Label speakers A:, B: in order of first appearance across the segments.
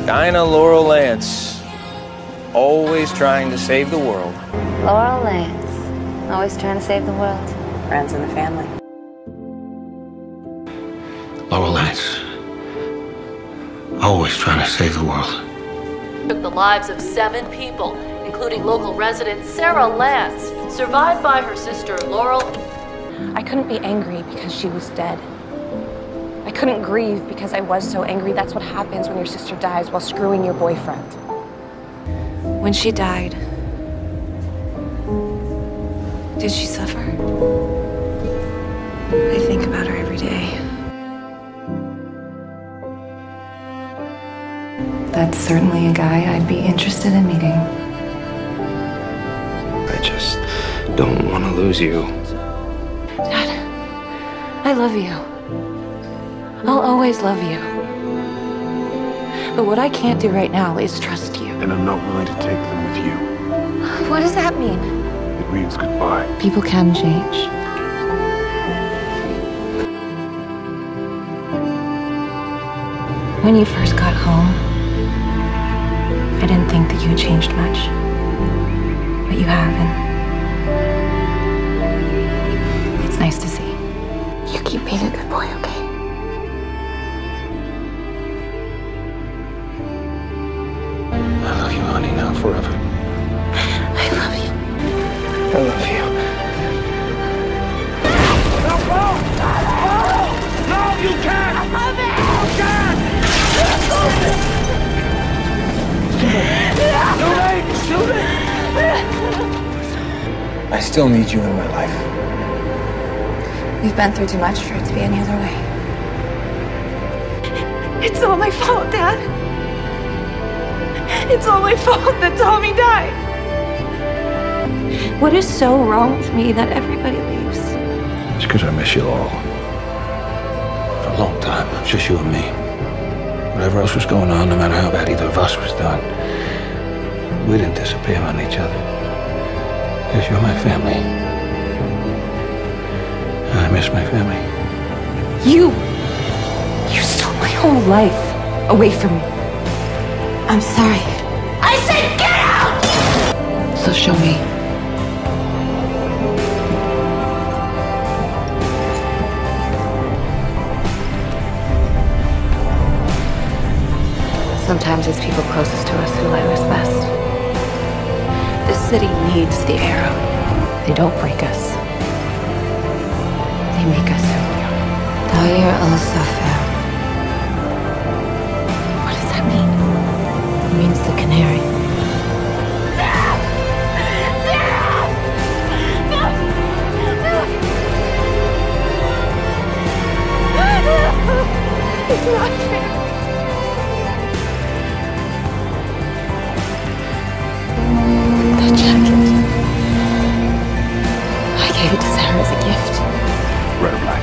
A: Dinah Laurel Lance, always trying to save the world.
B: Laurel Lance, always trying to save the world. Runs in the family.
C: Laurel Lance, always trying to save the world.
D: Took the lives of 7 people, including local resident Sarah Lance, survived by her sister Laurel.
E: I couldn't be angry because she was dead. I couldn't grieve because I was so angry. That's what happens when your sister dies while screwing your boyfriend. When she died, did she suffer? I think about her every day.
B: That's certainly a guy I'd be interested in meeting.
C: I just don't want to lose you.
E: Dad, I love you. I'll always love you. But what I can't do right now is trust you.
F: And I'm not willing to take them with you.
E: What does that mean?
F: It means goodbye.
E: People can change. When you first got home, I didn't think that you had changed much. But you have, and it's nice to see. You keep being a good boy, okay?
C: I love you, honey, now forever.
E: I love you.
C: I love you.
F: No, you can't! I love it! You can't! Too late!
A: I still need you in my life.
B: We've been through too much for it to be any other way.
E: It's all my fault, Dad. It's all my fault that Tommy died. What is so wrong with me that everybody leaves?
C: It's because I miss you, Laurel. For a long time, it was just you and me. Whatever else was going on, no matter how bad either of us was done, we didn't disappear on each other. Because you're my family. And I miss my family.
E: You stole my whole life away from me.
B: I'm sorry.
E: I said get out! So show me. Sometimes it's people closest to us who love us best. This city needs the arrow. They don't break us. They make us who we are.
B: D'ailleurs, all so fair.
E: What does that mean?
B: It means the Canary.
E: It's not fair. That jacket. I gave it to Sarah as a gift.
F: Red or black?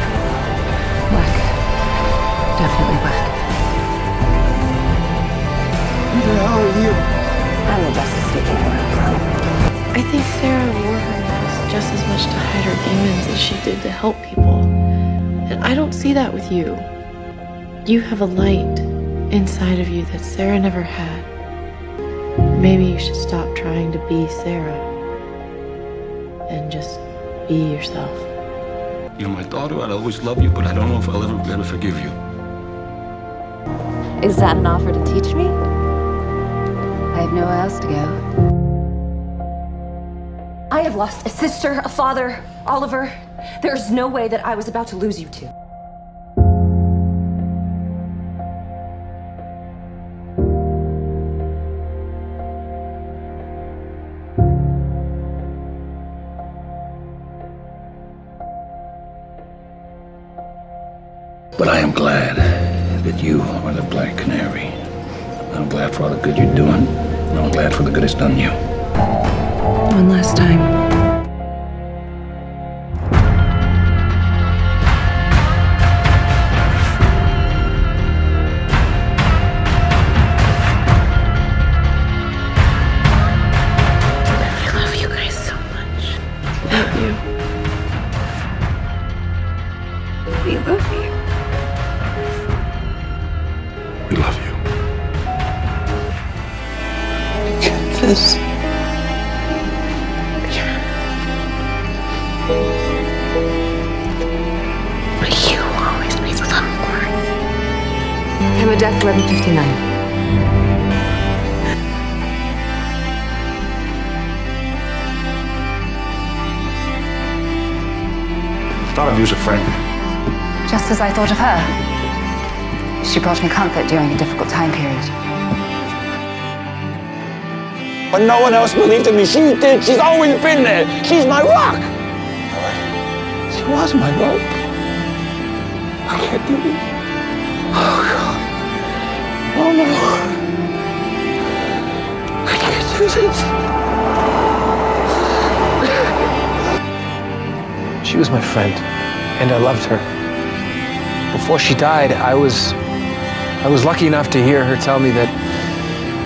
E: Black. Definitely black.
F: Who the hell are you?
B: I'm the justice speaking out.
G: I think Sarah wore her mask just as much to hide her demons as she did to help people. And I don't see that with you. You have a light inside of you that Sarah never had. Maybe you should stop trying to be Sarah and just be yourself.
C: You're my daughter, I'll always love you, but I don't know if I'll ever be able to forgive you.
B: Is that an offer to teach me? I have nowhere else to go.
E: I have lost a sister, a father, Oliver. There's no way that I was about to lose you two.
C: But I am glad that you are the Black Canary. I'm glad for all the good you're doing, and I'm glad for the good it's done you.
E: One last time.
G: I love you guys so much. I love you.
E: We love you.
F: We love you.
C: this.
B: But you always makes a little more. Time of death, 11:59.
F: Thought of you as a friend.
B: Just as I thought of her. She brought me comfort during a difficult time period.
A: But no one else believed in me. She did. She's always been there. She's my rock.
C: She was my rope. I can't do this. Oh, God. Oh, no. I can't do this.
H: She was my friend, and I loved her. Before she died, I was lucky enough to hear her tell me that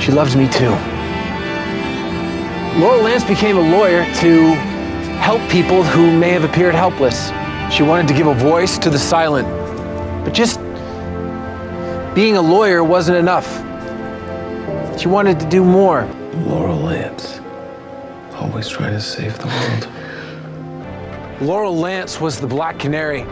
H: she loved me too. Laurel Lance became a lawyer to help people who may have appeared helpless. She wanted to give a voice to the silent. But just being a lawyer wasn't enough. She wanted to do more.
C: Laurel Lance, always trying to save the world.
H: Laurel Lance was the Black Canary.